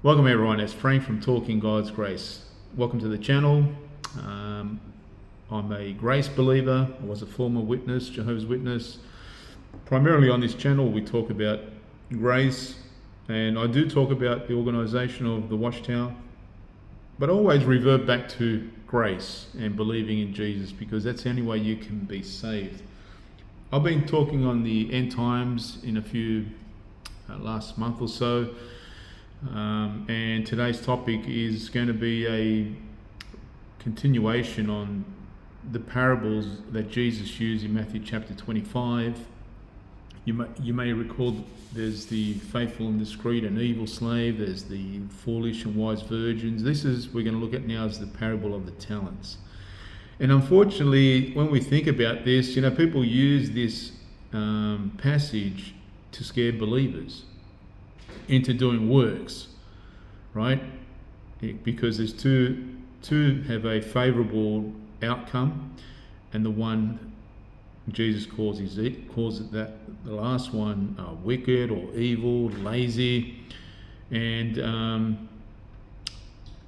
Welcome everyone, it's Frank from Talking God's Grace. Welcome to the channel. I'm a grace believer. I was a former witness, Jehovah's Witness. Primarily on this channel we talk about grace, and I do talk about the organisation of the Watchtower, but I always revert back to grace and believing in Jesus, because that's the only way you can be saved. I've been talking on the end times in a few last month or so. And today's topic is going to be a continuation on the parables that Jesus used in Matthew chapter 25. You may recall there's the faithful and discreet and evil slave, there's the foolish and wise virgins. We're going to look at now is the parable of the talents. And unfortunately, when we think about this, people use this passage to scare believers into doing works, right? Because there's two have a favorable outcome, and the one Jesus calls it that the last one wicked or evil, lazy, and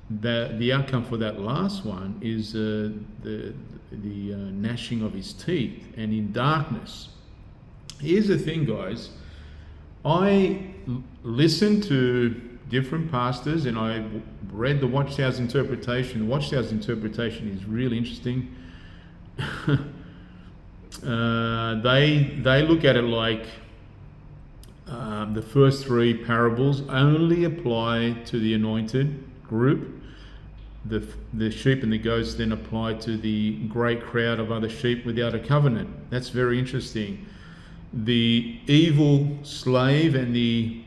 the outcome for that last one is the gnashing of his teeth and in darkness. Here's the thing, guys. I listened to different pastors and I read the Watchtower's interpretation. The Watchtower's interpretation is really interesting. They look at it like the first three parables only apply to the anointed group. The sheep and the goats then apply to the great crowd of other sheep without a covenant. That's very interesting. The evil slave and the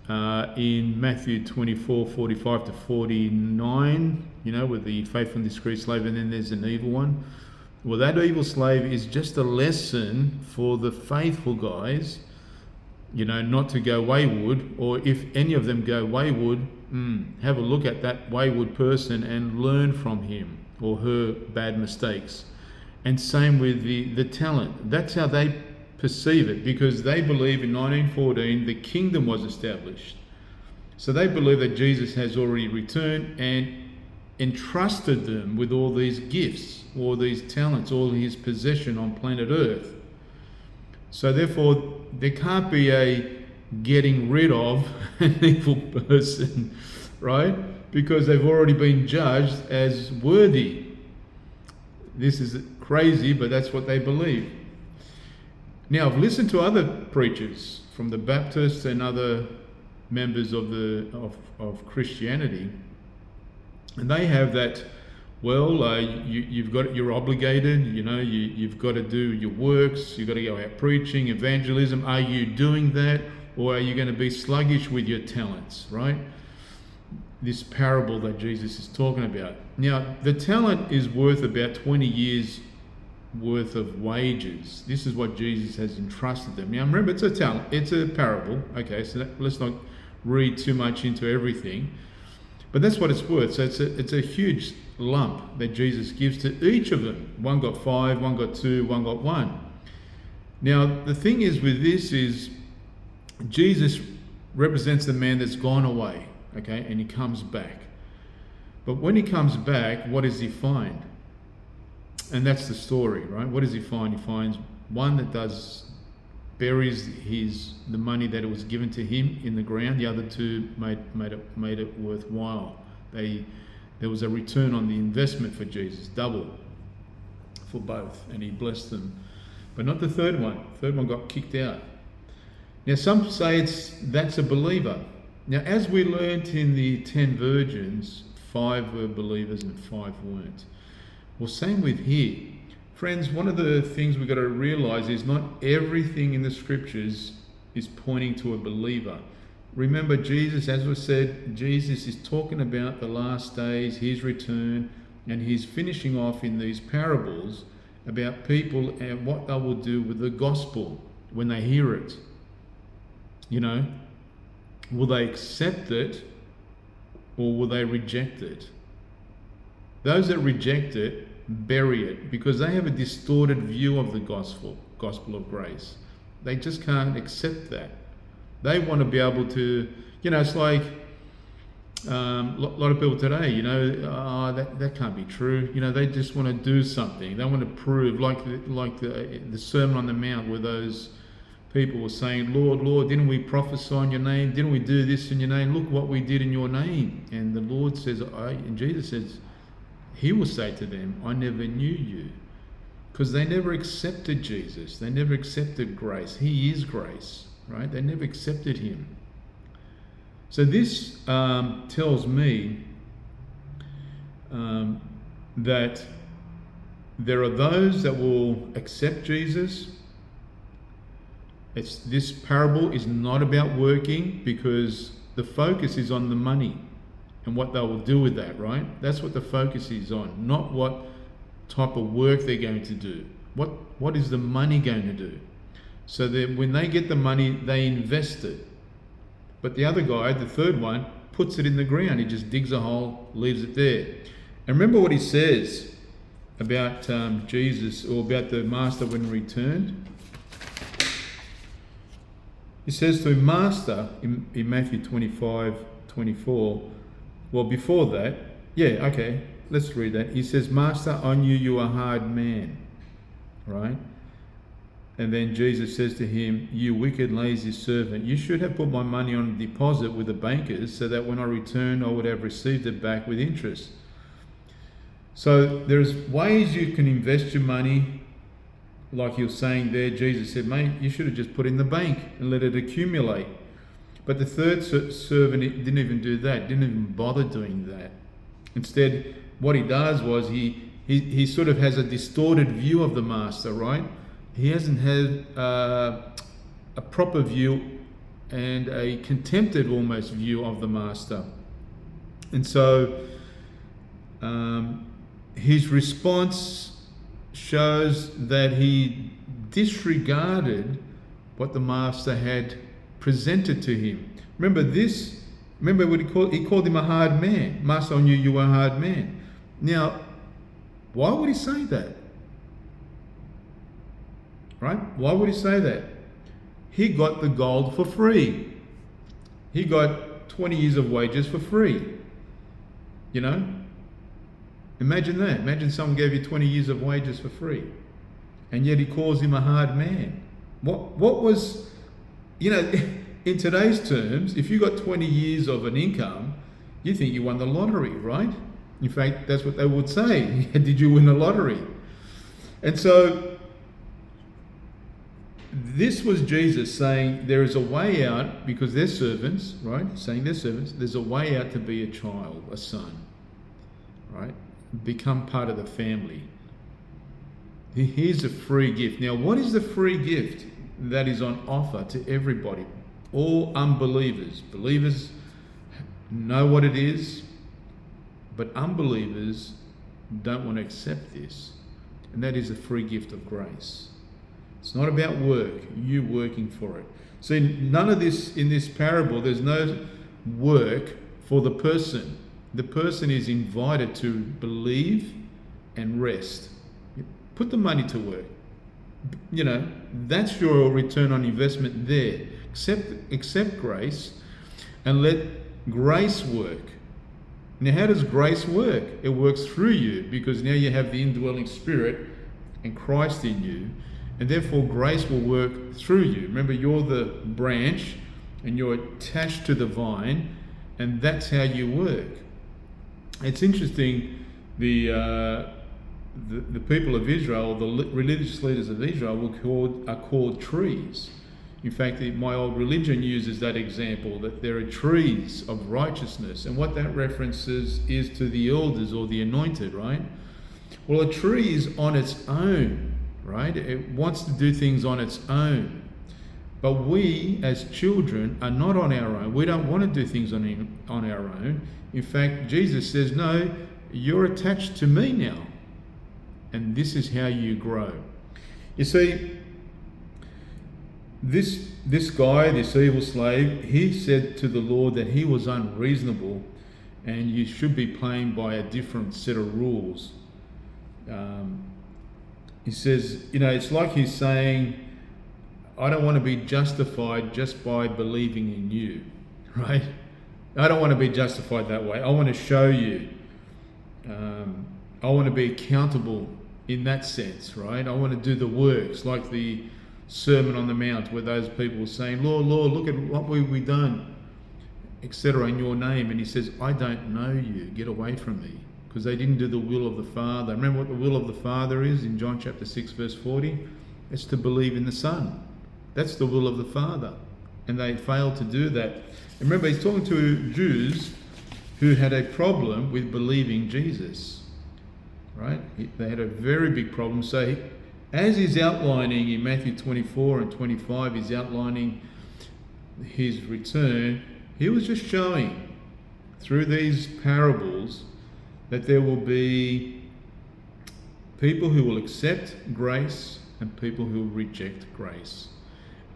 in Matthew 24:45 to 49, with the faithful and discreet slave, and then there's an evil one. Well, that evil slave is just a lesson for the faithful guys, not to go wayward, or if any of them go wayward, have a look at that wayward person and learn from him or her bad mistakes. And same with the talent. That's how they perceive it, because they believe in 1914 the kingdom was established. So they believe that Jesus has already returned and entrusted them with all these gifts, all these talents, all his possession on planet Earth. So therefore there can't be a getting rid of an evil person, right? Because they've already been judged as worthy. This is crazy, but that's what they believe. Now, I've listened to other preachers from the Baptists and other members of Christianity, and they have that. You're obligated. You've got to do your works. You've got to go out preaching, evangelism. Are you doing that, or are you going to be sluggish with your talents? Right? This parable that Jesus is talking about. Now, the talent is worth about 20 years worth of wages. This is what Jesus has entrusted them. Now remember, it's a parable. Okay, so let's not read too much into everything, but that's what it's worth. So it's a huge lump that Jesus gives to each of them. One got 5, one got 2, one got 1. Now the thing is with this is Jesus represents the man that's gone away, okay, and he comes back. But when he comes back, what does he find? And that's the story, right? What does he find? He finds one that buries the money that was given to him in the ground. The other two made it worthwhile. There was a return on the investment for Jesus, double for both, and he blessed them. But not the third one. The third one got kicked out. Now some say that's a believer. Now as we learnt in the 10 virgins, 5 were believers and 5 weren't. Well, same with here. Friends, one of the things we've got to realize is not everything in the scriptures is pointing to a believer. Remember, Jesus, as we said, Jesus is talking about the last days, his return, and he's finishing off in these parables about people and what they will do with the gospel when they hear it. Will they accept it or will they reject it? Those that reject it bury it because they have a distorted view of the gospel of grace. They just can't accept that. They want to be able to, it's like lot of people today, that can't be true. They just want to do something. They want to prove, like the Sermon on the Mount, where those people were saying, Lord, Lord, didn't we prophesy in your name? Didn't we do this in your name? Look what we did in your name. And the Lord says, and Jesus says, he will say to them, I never knew you. Because they never accepted Jesus. They never accepted grace. He is grace, right? They never accepted him. So this tells me that there are those that will accept Jesus. This parable is not about working, because the focus is on the money and what they will do with that, right? That's what the focus is on, not what type of work they're going to do. What is the money going to do? So that when they get the money, they invest it. But the other guy, the third one, puts it in the ground. He just digs a hole, leaves it there. And remember what he says about Jesus, or about the master when he returned. He says to him, Master, in Matthew 25:24. Well, before that, let's read that. He says, Master, I knew you a hard man, right? And then Jesus says to him, you wicked, lazy servant, you should have put my money on deposit with the bankers, so that when I return, I would have received it back with interest. So there's ways you can invest your money. Like you're saying there, Jesus said, mate, you should have just put it in the bank and let it accumulate. But the third servant didn't even do that, didn't even bother doing that. Instead, what he does was he sort of has a distorted view of the master, right? He hasn't had a proper view, and a contempted almost view of the master. And so his response shows that he disregarded what the master had presented to him. Remember what he called him a hard man. Master, I knew you were a hard man. Now, why would he say that? Right? Why would he say that? He got the gold for free. He got 20 years of wages for free. Imagine that. Imagine someone gave you 20 years of wages for free, and yet he calls him a hard man. What was, in today's terms, if you got 20 years of an income, you think you won the lottery, right? In fact, that's what they would say. Did you win the lottery? And so this was Jesus saying there is a way out, because they're servants, right? Saying they're servants. There's a way out to be a child, a son, right? Become part of the family. Here's a free gift. Now, what is the free gift that is on offer to everybody? All unbelievers. Believers know what it is, but unbelievers don't want to accept this. And that is a free gift of grace. It's not about work, you working for it. See, none of this in this parable, there's no work for the person. The person is invited to believe and rest. Put the money to work. That's your return on investment there. Accept grace and let grace work. Now, how does grace work? It works through you, because now you have the indwelling Spirit and Christ in you, and therefore grace will work through you. Remember, you're the branch and you're attached to the vine, and that's how you work. It's interesting, the people of Israel, the religious leaders of Israel are called trees. In fact, my old religion uses that example, that there are trees of righteousness. And what that references is to the elders or the anointed, right? Well, a tree is on its own, right? It wants to do things on its own. But we, as children, are not on our own. We don't want to do things on our own. In fact, Jesus says, no, you're attached to me now. And this is how you grow. You see, this guy, this evil slave, he said to the Lord that he was unreasonable and you should be playing by a different set of rules. He says, it's like he's saying, I don't want to be justified just by believing in you, right? I don't want to be justified that way. I want to show you. I want to be accountable in that sense, right? I want to do the works, like the Sermon on the Mount, where those people were saying, Lord, Lord, look at what we've done, etc., in your name. And he says, I don't know you. Get away from me. Because they didn't do the will of the Father. Remember what the will of the Father is in John chapter 6, verse 40? It's to believe in the Son. That's the will of the Father. And they failed to do that. And remember, he's talking to Jews who had a problem with believing Jesus. Right? They had a very big problem. So as he's outlining in Matthew 24 and 25, he's outlining his return. He was just showing through these parables that there will be people who will accept grace and people who will reject grace.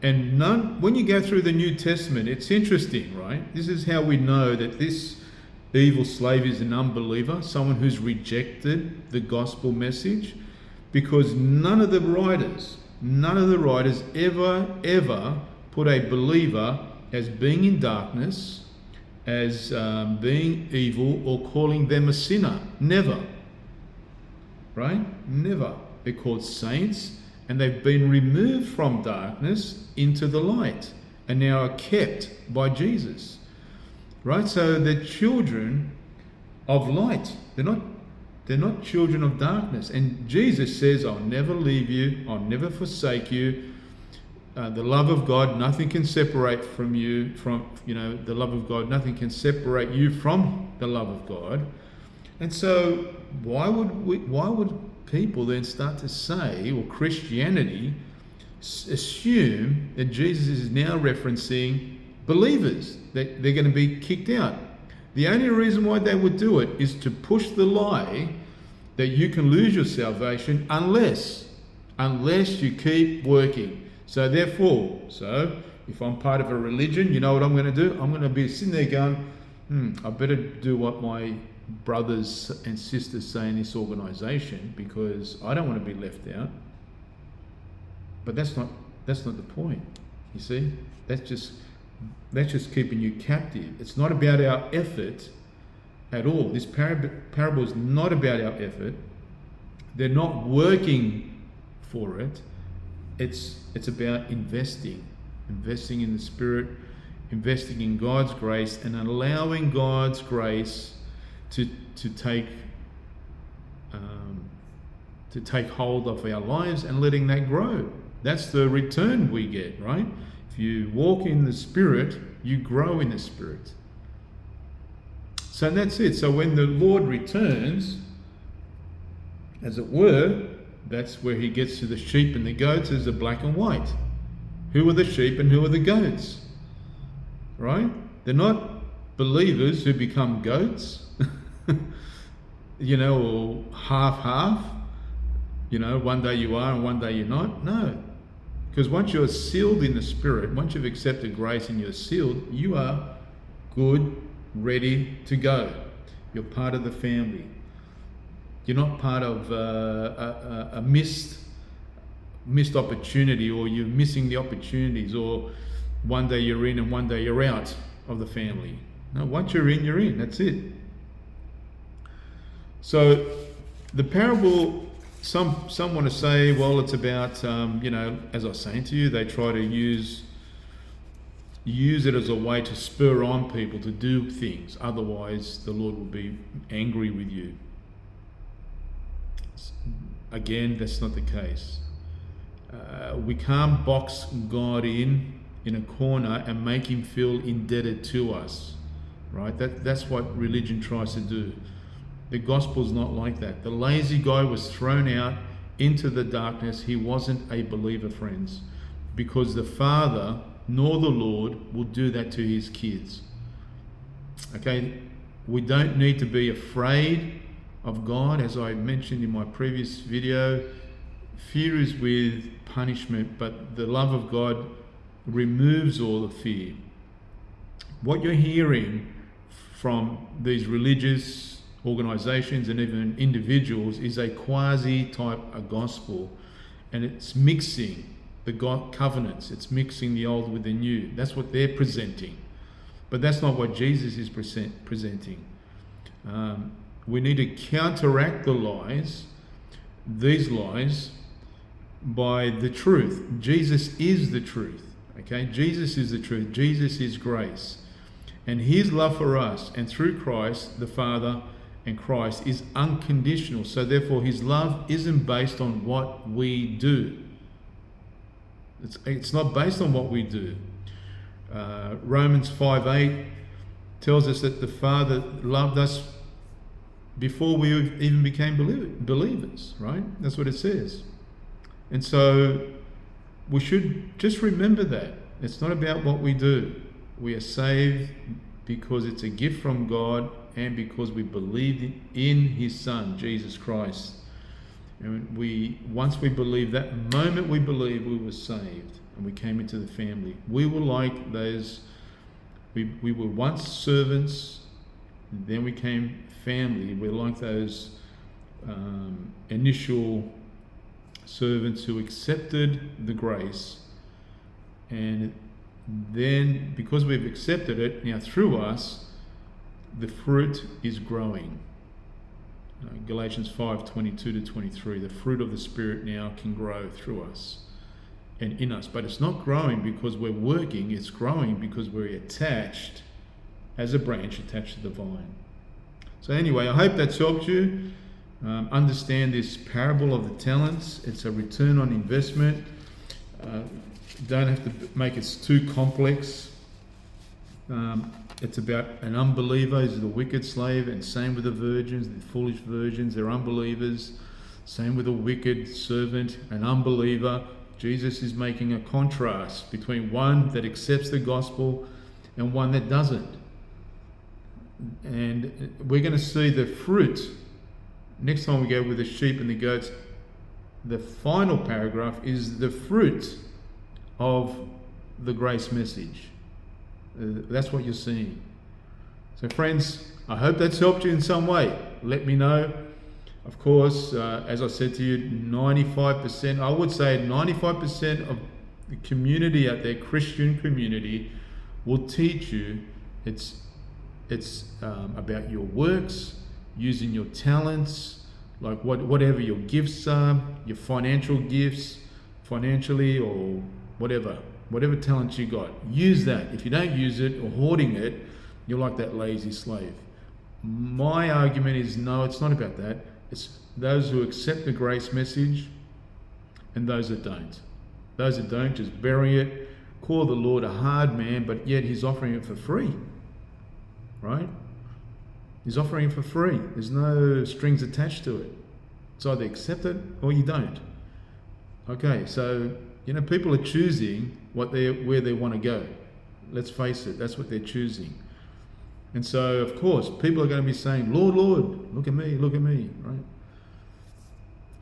And when you go through the New Testament, it's interesting, right? This is how we know that this evil slave is an unbeliever, someone who's rejected the gospel message, because none of the writers ever put a believer as being in darkness, as being evil, or calling them a sinner. Never. Right? Never. They're called saints, and they've been removed from darkness into the light, and now are kept by Jesus. Right? So they're children of light. They're not children of darkness. And Jesus says, I'll never leave you, I'll never forsake you. The love of God, nothing can separate from you, the love of God, nothing can separate you from the love of God. And so why would people then start to say, or Christianity assume that Jesus is now referencing believers, that they're going to be kicked out? The only reason why they would do it is to push the lie that you can lose your salvation unless you keep working. So therefore, if I'm part of a religion, you know what I'm going to do? I'm going to be sitting there going, I better do what my brothers and sisters say in this organisation, because I don't want to be left out. But that's not the point. You see, that's just keeping you captive. It's not about our effort at all. This parable is not about our effort. They're not working for it. It's about investing in the Spirit, investing in God's grace, and allowing God's grace to take hold of our lives and letting that grow. That's the return we get, right? If you walk in the Spirit, you grow in the Spirit. So that's it. So when the Lord returns, as it were, that's where he gets to the sheep and the goats as the black and white. Who are the sheep and who are the goats? Right? They're not believers who become goats, or half. One day you are and one day you're not. No. Because once you're sealed in the Spirit, once you've accepted grace and you're sealed, you are good, ready to go. You're part of the family. You're not part of a missed opportunity, or you're missing the opportunities, or one day you're in and one day you're out of the family. No, once you're in, you're in. That's it. So the parable, some want to say, well, it's about, as I was saying to you, they try to use it as a way to spur on people to do things. Otherwise, the Lord will be angry with you. Again, that's not the case. We can't box God in a corner and make him feel indebted to us, right? That's what religion tries to do. The gospel's not like that. The lazy guy was thrown out into the darkness. He wasn't a believer, friends, because the Father nor the Lord will do that to his kids. Okay, we don't need to be afraid of God. As I mentioned in my previous video, fear is with punishment, but the love of God removes all the fear. What you're hearing from these religious organizations and even individuals is a quasi-type of gospel, and it's mixing the God covenants, it's mixing the old with the new. That's what they're presenting. But that's not what Jesus is presenting. We need to counteract the lies, these lies, by the truth. Jesus is the truth. Okay? Jesus is the truth. Jesus is grace. And his love for us and through Christ, the Father and Christ, is unconditional. So therefore his love isn't based on what we do. It's not based on what we do. Romans 5:8 tells us that the Father loved us before we even became believers, right? That's what it says. And so we should just remember that. It's not about what we do. We are saved because it's a gift from God and because we believed in his Son, Jesus Christ. And once we believe, that moment we believed, we were saved and we came into the family. We were like those, we were once servants, then we came family. We're like those initial servants who accepted the grace, and then because we've accepted it, now through us, the fruit is growing. Galatians 5:22-23, the fruit of the Spirit now can grow through us and in us. But it's not growing because we're working, it's growing because we're attached as a branch attached to the vine. So anyway, I hope that's helped you understand this parable of the talents. It's a return on investment. Don't have to make it too complex. It's about an unbeliever is the wicked slave, and same with the virgins, the foolish virgins, they're unbelievers. Same with a wicked servant, an unbeliever. Jesus is making a contrast between one that accepts the gospel and one that doesn't. And we're going to see the fruit next time we go with the sheep and the goats. The final paragraph is the fruit of the grace message. That's what you're seeing. So friends, I hope that's helped you in some way. Let me know. Of course, as I said to you, 95%, I would say 95% of the community out there, Christian community, will teach you it's about your works, using your talents, like whatever your gifts are, your financial gifts, financially or whatever talents you got. Use that. If you don't use it or hoarding it, you're like that lazy slave. My argument is no, it's not about that. It's those who accept the grace message and those that don't. Those that don't, just bury it, call the Lord a hard man, but yet he's offering it for free. Right? He's offering it for free. There's no strings attached to it. It's either accept it or you don't. Okay, so people are choosing where they want to go. Let's face it, that's what they're choosing. And so, of course, people are going to be saying, Lord, Lord, look at me, right?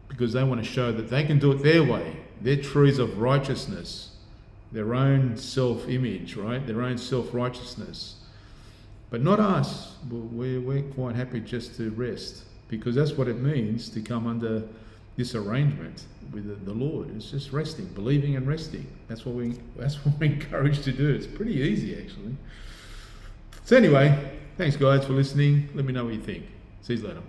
Because they want to show that they can do it their way, their trees of righteousness, their own self-image, right? Their own self-righteousness. But not us. We're quite happy just to rest, because that's what it means to come under this arrangement with the Lord. It's just resting, believing and resting. That's what we're encouraged to do. It's pretty easy, actually. So anyway, thanks guys for listening. Let me know what you think. See you later.